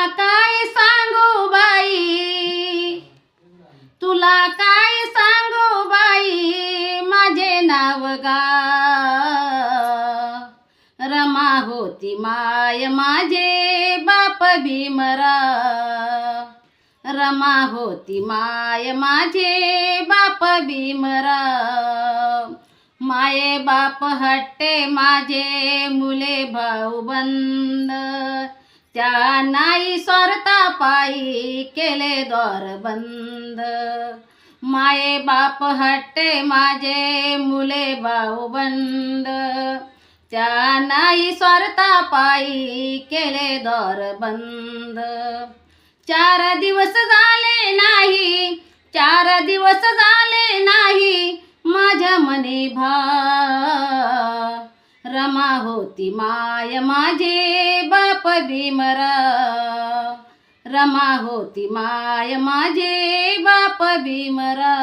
काय सांगू बाई, तुला काय सांगू बाई, माझे नाव गा रमा होती माय माझे बाप भीमरा, रमा होती माय माझे बाप भीमरा, माये बाप हट्टे माझे मुले भाऊबंद, त्या नाही स्वार्था पायी केले द्वार बंद, माये बाप हट्टे माझे मुले भाऊबंद, त्या नाही स्वार्था पायी केले द्वार बंद. 4 दिवस झाले नाही, 4 दिवस झाले नाही, माझ्या मने भा रमा होती माय माझे बाप भीमरा, रमा होती माय माझे बाप भीमरा.